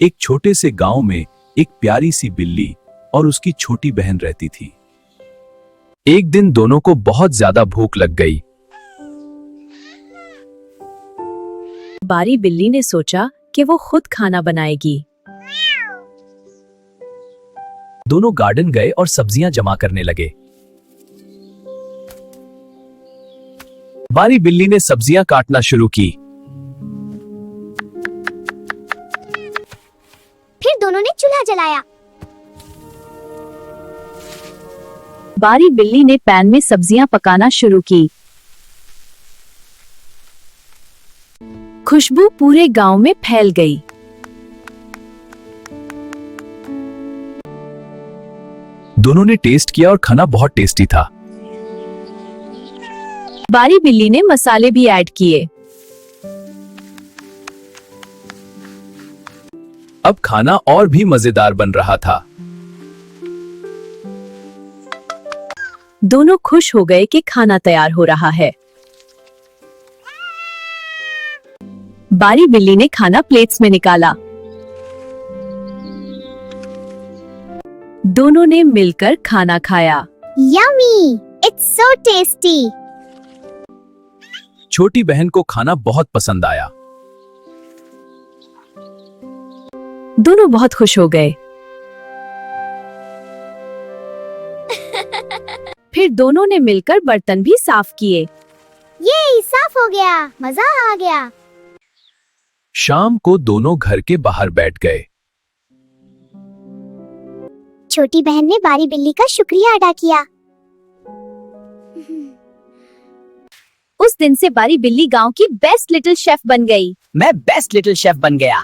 एक छोटे से गांव में एक प्यारी सी बिल्ली और उसकी छोटी बहन रहती थी। एक दिन दोनों को बहुत ज्यादा भूख लग गई। बारी बिल्ली ने सोचा कि वो खुद खाना बनाएगी। दोनों गार्डन गए और सब्जियां जमा करने लगे। बारी बिल्ली ने सब्जियां काटना शुरू की। फिर दोनों ने चूल्हा जलाया। बारी बिल्ली ने पैन में सब्जियां पकाना शुरू की। खुशबू पूरे गांव में फैल गई। दोनों ने टेस्ट किया और खाना बहुत टेस्टी था। बारी बिल्ली ने मसाले भी ऐड किए। अब खाना और भी मजेदार बन रहा था। दोनों खुश हो गए कि खाना तैयार हो रहा है। बारी बिल्ली ने खाना प्लेट्स में निकाला। दोनों ने मिलकर खाना खाया। Yummy! It's so tasty! छोटी बहन को खाना बहुत पसंद आया। दोनों बहुत खुश हो गए। फिर दोनों ने मिलकर बर्तन भी साफ किए। ये साफ हो गया, मजा आ गया। शाम को दोनों घर के बाहर बैठ गए। छोटी बहन ने बारी बिल्ली का शुक्रिया अदा किया। उस दिन से बारी बिल्ली गांव की बेस्ट लिटिल शेफ बन गई। मैं बेस्ट लिटिल शेफ बन गया।